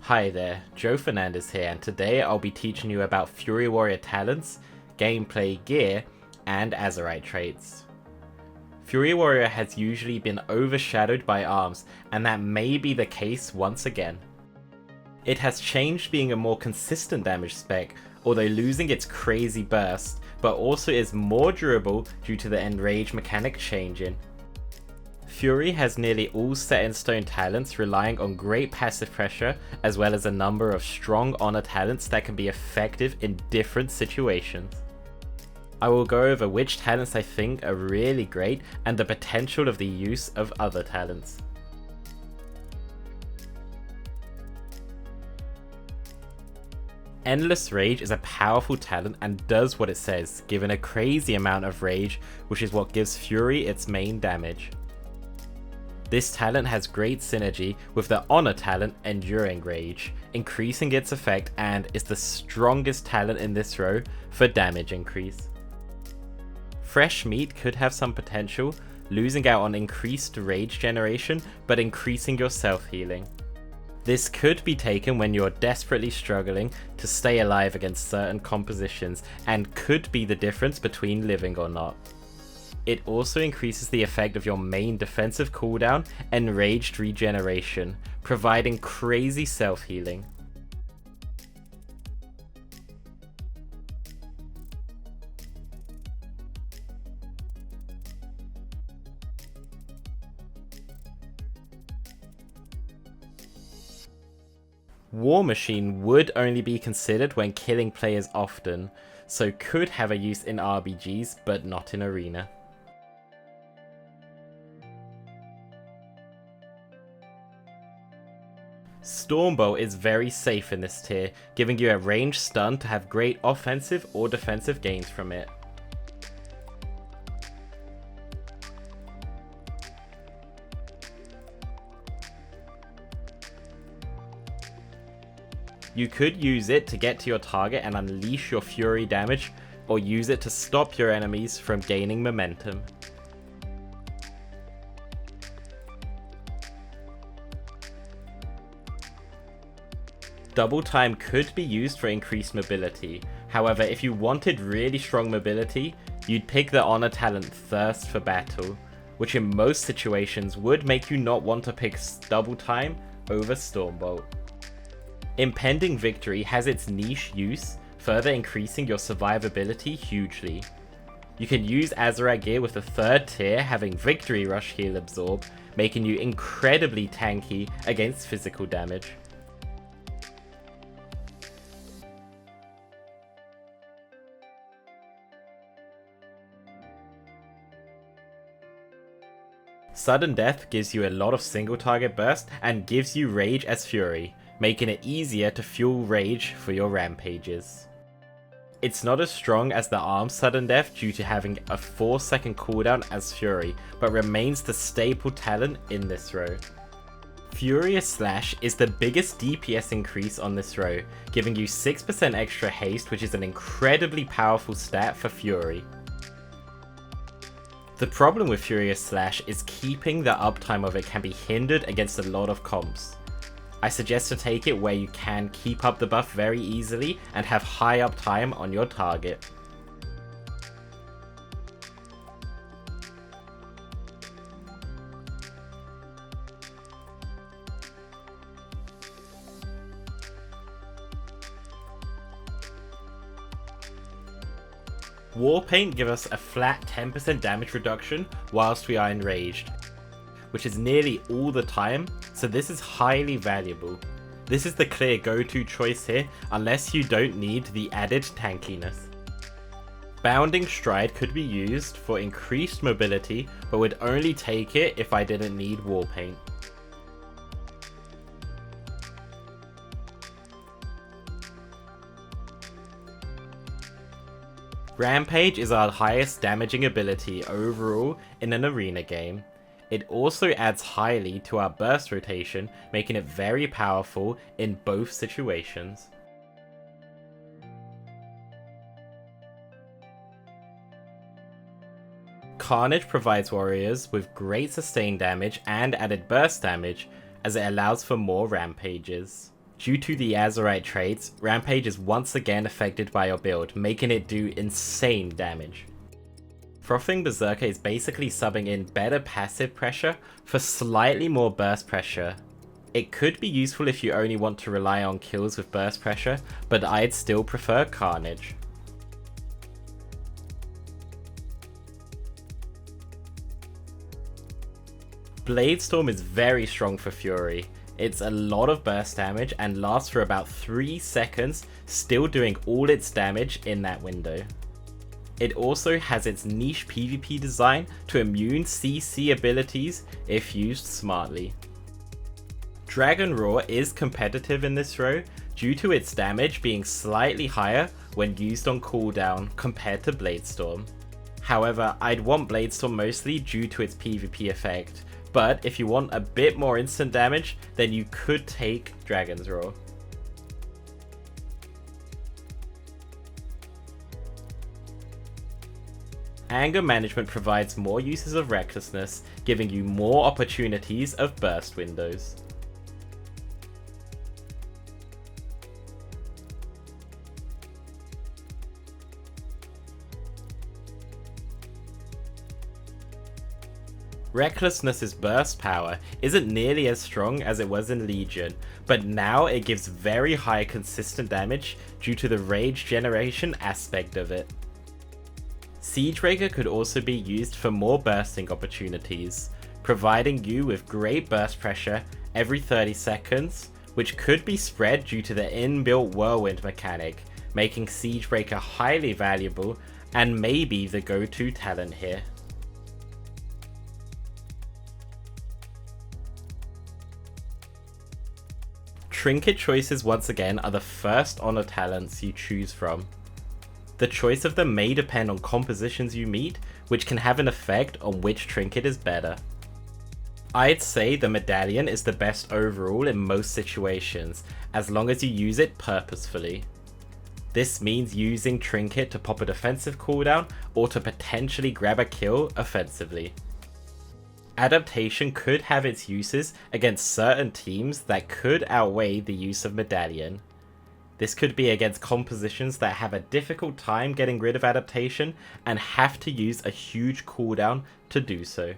Hi there, Joe Fernandez here, and today I'll be teaching you about Fury Warrior talents, gameplay gear, and Azerite traits. Fury Warrior has usually been overshadowed by arms, and that may be the case once again. It has changed being a more consistent damage spec, although losing its crazy burst, but also is more durable due to the enrage mechanic changing. Fury has nearly all set in stone talents relying on great passive pressure, as well as a number of strong honor talents that can be effective in different situations. I will go over which talents I think are really great and the potential of the use of other talents. Endless Rage is a powerful talent and does what it says, given a crazy amount of rage, which is what gives Fury its main damage. This talent has great synergy with the honor talent Enduring Rage, increasing its effect, and is the strongest talent in this row for damage increase. Fresh Meat could have some potential, losing out on increased rage generation but increasing your self healing. This could be taken when you're desperately struggling to stay alive against certain compositions and could be the difference between living or not. It also increases the effect of your main defensive cooldown, Enraged Regeneration, providing crazy self-healing. War Machine would only be considered when killing players often, so could have a use in RBGs but not in Arena. Stormbolt is very safe in this tier, giving you a ranged stun to have great offensive or defensive gains from it. You could use it to get to your target and unleash your fury damage, or use it to stop your enemies from gaining momentum. Double Time could be used for increased mobility. However, if you wanted really strong mobility, you'd pick the honor talent Thirst for Battle, which in most situations would make you not want to pick Double Time over Stormbolt. Impending Victory has its niche use, further increasing your survivability hugely. You can use Azerite gear with the third tier having Victory Rush Heal Absorb, making you incredibly tanky against physical damage. Sudden Death gives you a lot of single target burst and gives you Rage as Fury, making it easier to fuel Rage for your rampages. It's not as strong as the Arms Sudden Death due to having a 4-second cooldown as Fury, but remains the staple talent in this row. Furious Slash is the biggest DPS increase on this row, giving you 6% extra haste, which is an incredibly powerful stat for Fury. The problem with Furious Slash is keeping the uptime of it can be hindered against a lot of comps. I suggest to take it where you can keep up the buff very easily and have high uptime on your target. Warpaint gives us a flat 10% damage reduction whilst we are enraged, which is nearly all the time, so this is highly valuable. This is the clear go-to choice here, unless you don't need the added tankiness. Bounding Stride could be used for increased mobility, but would only take it if I didn't need Warpaint. Rampage is our highest damaging ability overall in an arena game. It also adds highly to our burst rotation, making it very powerful in both situations. Carnage provides warriors with great sustain damage and added burst damage, as it allows for more rampages. Due to the Azerite Traits, Rampage is once again affected by your build, making it do insane damage. Frothing Berserker is basically subbing in better passive pressure for slightly more burst pressure. It could be useful if you only want to rely on kills with burst pressure, but I'd still prefer Carnage. Bladestorm is very strong for Fury. It's a lot of burst damage and lasts for about 3 seconds, still doing all its damage in that window. It also has its niche PvP design to immune CC abilities if used smartly. Dragon Roar is competitive in this row due to its damage being slightly higher when used on cooldown compared to Bladestorm. However, I'd want Bladestorm mostly due to its PvP effect, but if you want a bit more instant damage, then you could take Dragon's Roar. Anger Management provides more uses of Recklessness, giving you more opportunities of burst windows. Recklessness's burst power isn't nearly as strong as it was in Legion, but now it gives very high consistent damage due to the rage generation aspect of it. Siegebreaker could also be used for more bursting opportunities, providing you with great burst pressure every 30 seconds, which could be spread due to the inbuilt whirlwind mechanic, making Siegebreaker highly valuable and maybe the go-to talent here. Trinket choices once again are the first honor talents you choose from. The choice of them may depend on compositions you meet, which can have an effect on which trinket is better. I'd say the medallion is the best overall in most situations, as long as you use it purposefully. This means using trinket to pop a defensive cooldown or to potentially grab a kill offensively. Adaptation could have its uses against certain teams that could outweigh the use of medallion. This could be against compositions that have a difficult time getting rid of adaptation and have to use a huge cooldown to do so.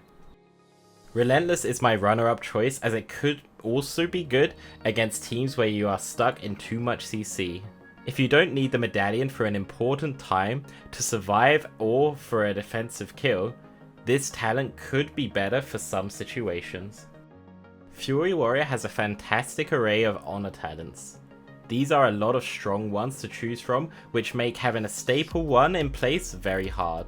Relentless is my runner-up choice, as it could also be good against teams where you are stuck in too much CC. If you don't need the medallion for an important time to survive or for a defensive kill, this talent could be better for some situations. Fury Warrior has a fantastic array of honor talents. These are a lot of strong ones to choose from, which make having a staple one in place very hard.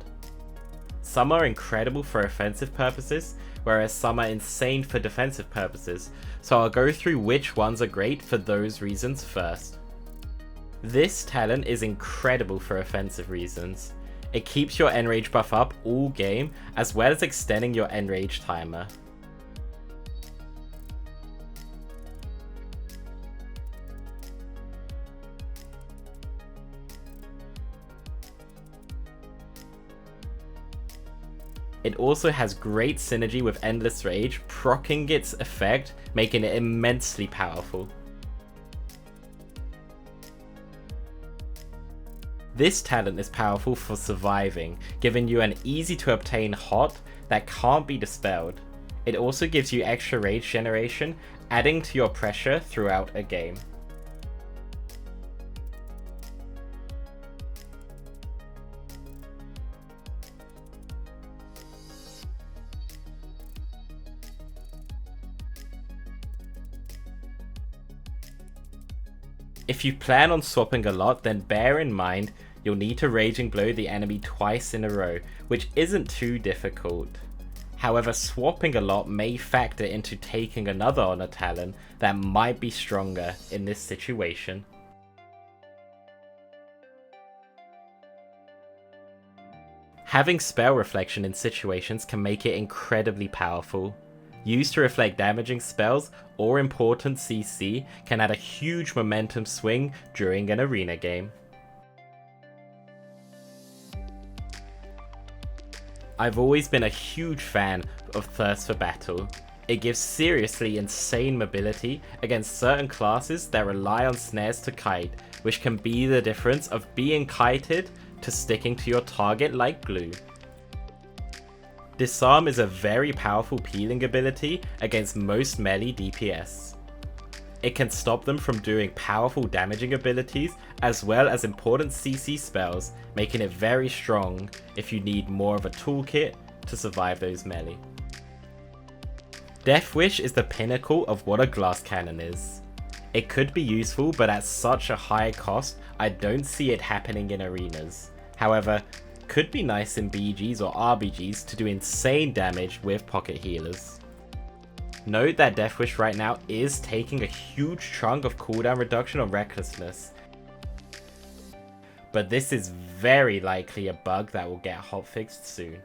Some are incredible for offensive purposes, whereas some are insane for defensive purposes, so I'll go through which ones are great for those reasons first. This talent is incredible for offensive reasons. It keeps your enrage buff up all game, as well as extending your enrage timer. It also has great synergy with Endless Rage, proccing its effect, making it immensely powerful. This talent is powerful for surviving, giving you an easy to obtain hot that can't be dispelled. It also gives you extra rage generation, adding to your pressure throughout a game. If you plan on swapping a lot, then bear in mind you'll need to Raging Blow the enemy twice in a row, which isn't too difficult. However, swapping a lot may factor into taking another honor talent that might be stronger in this situation. Having spell reflection in situations can make it incredibly powerful. Used to reflect damaging spells or important CC can add a huge momentum swing during an arena game. I've always been a huge fan of Thirst for Battle. It gives seriously insane mobility against certain classes that rely on snares to kite, which can be the difference of being kited to sticking to your target like glue. Disarm is a very powerful peeling ability against most melee DPS. It can stop them from doing powerful damaging abilities as well as important CC spells, making it very strong if you need more of a toolkit to survive those melee. Death Wish is the pinnacle of what a glass cannon is. It could be useful, but at such a high cost, I don't see it happening in arenas. However, could be nice in BGs or RBGs to do insane damage with pocket healers. Note that Death Wish right now is taking a huge chunk of cooldown reduction on Recklessness, but this is very likely a bug that will get hotfixed soon.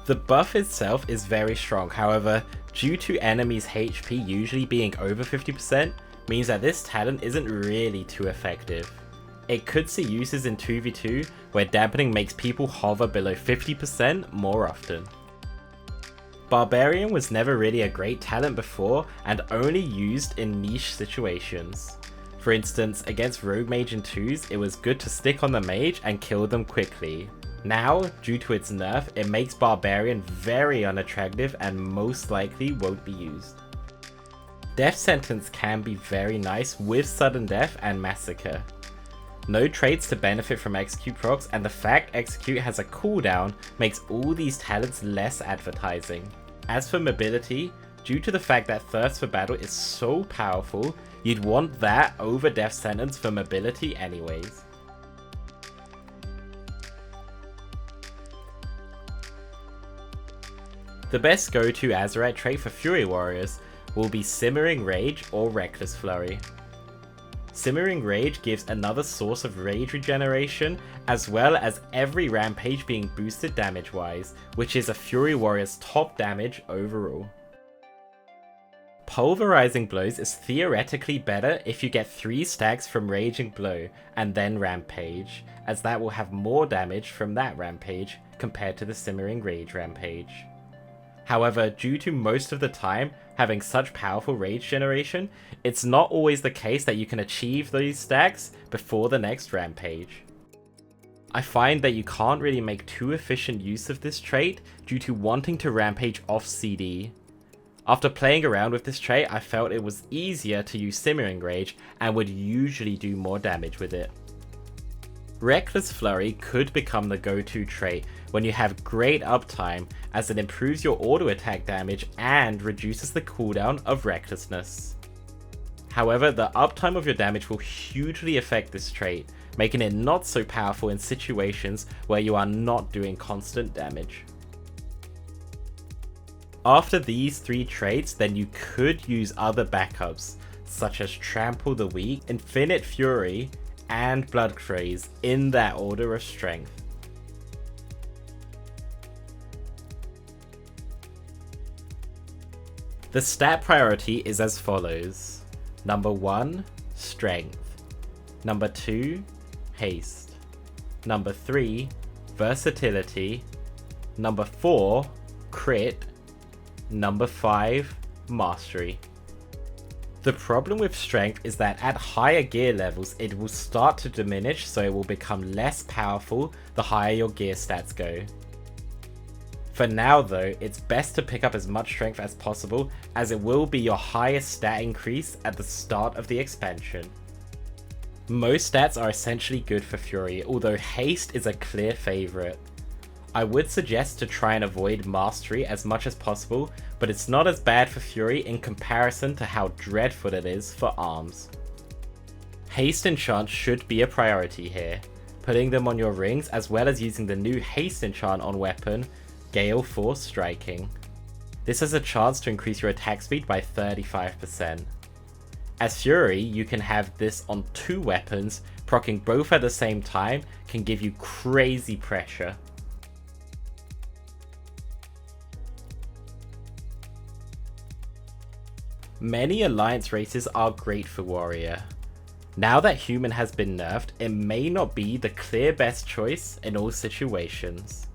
The buff itself is very strong, however, due to enemies' HP usually being over 50%, means that this talent isn't really too effective. It could see uses in 2v2, where dampening makes people hover below 50% more often. Barbarian was never really a great talent before, and only used in niche situations. For instance, against Rogue Mage in 2s, it was good to stick on the mage and kill them quickly. Now, due to its nerf, it makes Barbarian very unattractive and most likely won't be used. Death Sentence can be very nice with Sudden Death and Massacre. No traits to benefit from Execute procs, and the fact Execute has a cooldown makes all these talents less advertising. As for mobility, due to the fact that Thirst for Battle is so powerful, you'd want that over Death Sentence for mobility anyways. The best go-to Azerite trait for Fury Warriors will be Simmering Rage or Reckless Flurry. Simmering Rage gives another source of rage regeneration, as well as every rampage being boosted damage-wise, which is a Fury Warrior's top damage overall. Pulverizing Blows is theoretically better if you get 3 stacks from Raging Blow and then Rampage, as that will have more damage from that Rampage compared to the Simmering Rage Rampage. However, due to most of the time having such powerful rage generation, it's not always the case that you can achieve these stacks before the next rampage. I find that you can't really make too efficient use of this trait due to wanting to rampage off CD. After playing around with this trait, I felt it was easier to use Simmering Rage and would usually do more damage with it. Reckless Flurry could become the go-to trait when you have great uptime, as it improves your auto attack damage and reduces the cooldown of Recklessness. However, the uptime of your damage will hugely affect this trait, making it not so powerful in situations where you are not doing constant damage. After these 3 traits, then you could use other backups, such as Trample the Weak, Infinite Fury, and Blood Craze in that order of strength. The stat priority is as follows. Number 1, Strength. Number 2, Haste. Number 3, Versatility. Number 4, Crit. Number 5, Mastery. The problem with Strength is that at higher gear levels it will start to diminish, so it will become less powerful the higher your gear stats go. For now though, it's best to pick up as much Strength as possible, as it will be your highest stat increase at the start of the expansion. Most stats are essentially good for Fury, although Haste is a clear favourite. I would suggest to try and avoid Mastery as much as possible, but it's not as bad for Fury in comparison to how dreadful it is for Arms. Haste enchant should be a priority here, putting them on your rings as well as using the new Haste enchant on weapon, Gale Force Striking. This has a chance to increase your attack speed by 35%. As Fury, you can have this on 2 weapons, proccing both at the same time can give you crazy pressure. Many alliance races are great for warrior. Now that human has been nerfed, it may not be the clear best choice in all situations.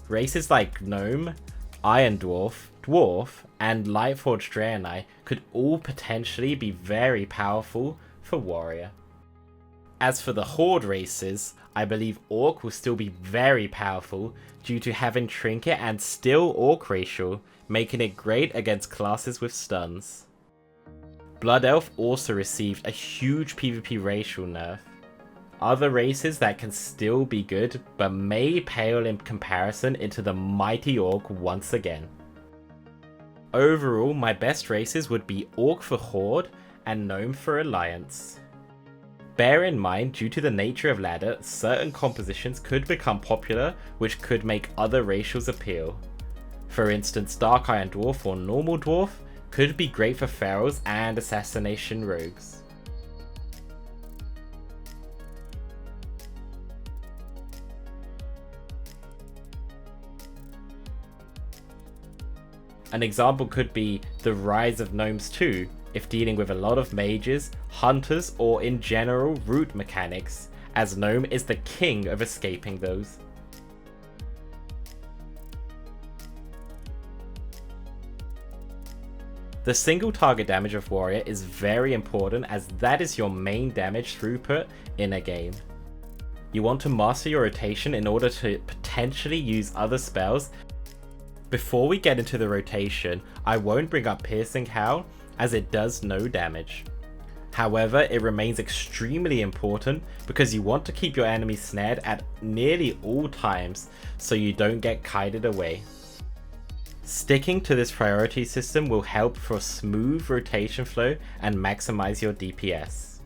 Races like GNOME, Iron Dwarf, Dwarf, and LIGHTFORGED DRAENEI could all potentially be very powerful for warrior. As for the Horde races, I believe Orc will still be very powerful due to having Trinket and still Orc racial, making it great against classes with stuns. Blood Elf also received a huge PvP racial nerf. Other races that can still be good but may pale in comparison into the mighty Orc once again. Overall, my best races would be Orc for Horde and Gnome for Alliance. Bear in mind, due to the nature of ladder, certain compositions could become popular which could make other racials appeal. For instance, Dark Iron Dwarf or Normal Dwarf could be great for Ferals and Assassination Rogues. An example could be the rise of Gnomes 2, if dealing with a lot of mages, hunters, or in general root mechanics, as Gnome is the king of escaping those. The single target damage of warrior is very important as that is your main damage throughput in a game. You want to master your rotation in order to potentially use other spells. Before we get into the rotation, I won't bring up Piercing Howl as it does no damage. However, it remains extremely important because you want to keep your enemies snared at nearly all times so you don't get kited away. Sticking to this priority system will help for smooth rotation flow and maximize your DPS.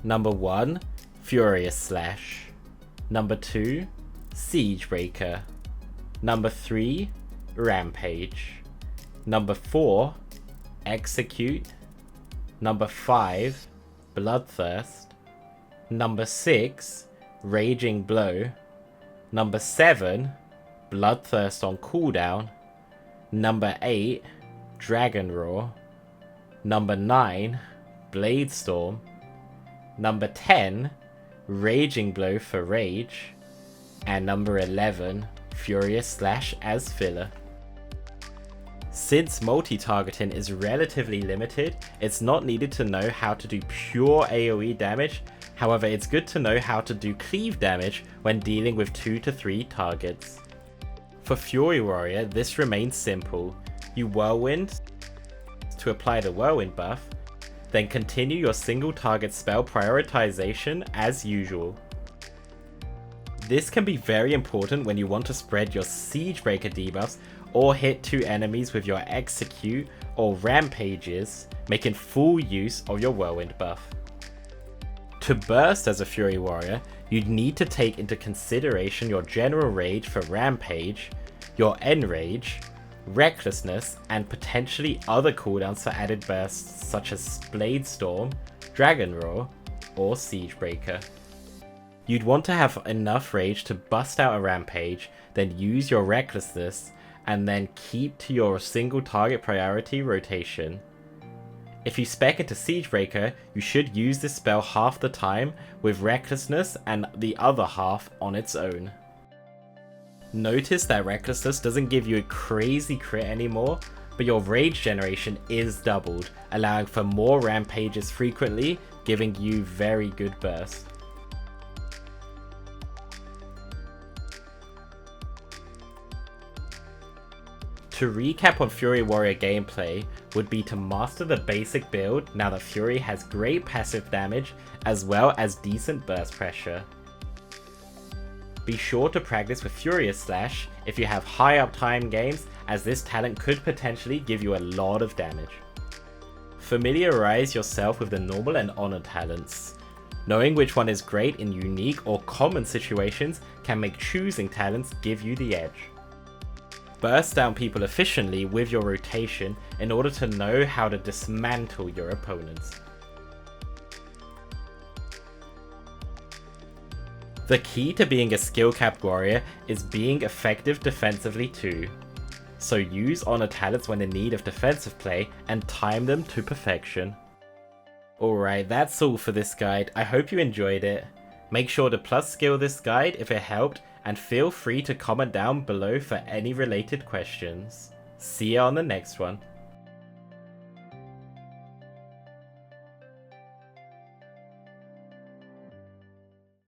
Number 1, Furious Slash. Number 2, Siegebreaker. Number 3, Rampage. Number 4, Execute. Number 5, Bloodthirst. Number 6, Raging Blow. Number 7, Bloodthirst on cooldown. Number 8, Dragon Roar. Number 9, Bladestorm. Number 10, Raging Blow for Rage. And number 11, Furious Slash as filler. Since multi-targeting is relatively limited, it's not needed to know how to do pure AoE damage, however it's good to know how to do cleave damage when dealing with 2 to 3 targets. For Fury Warrior, this remains simple. You Whirlwind to apply the Whirlwind buff, then continue your single target spell prioritization as usual. This can be very important when you want to spread your Siegebreaker debuffs or hit 2 enemies with your Execute or Rampages, making full use of your Whirlwind buff. To burst as a Fury Warrior, you'd need to take into consideration your general rage for Rampage, your Enrage, Recklessness, and potentially other cooldowns for added bursts such as Bladestorm, Dragon Roar, or Siegebreaker. You'd want to have enough rage to bust out a Rampage, then use your Recklessness, and then keep to your single target priority rotation. If you spec into Siegebreaker, you should use this spell half the time with Recklessness and the other half on its own. Notice that Recklessness doesn't give you a crazy crit anymore, but your rage generation is doubled, allowing for more Rampages frequently, giving you very good burst. To recap on Fury Warrior gameplay would be to master the basic build now that Fury has great passive damage as well as decent burst pressure. Be sure to practice with Furious Slash if you have high uptime games, as this talent could potentially give you a lot of damage. Familiarize yourself with the normal and honor talents. Knowing which one is great in unique or common situations can make choosing talents give you the edge. Burst down people efficiently with your rotation in order to know how to dismantle your opponents. The key to being a skill-capped warrior is being effective defensively too. So use honor talents when in need of defensive play and time them to perfection. Alright, that's all for this guide. I hope you enjoyed it. Make sure to plus skill this guide if it helped, and feel free to comment down below for any related questions. See you on the next one.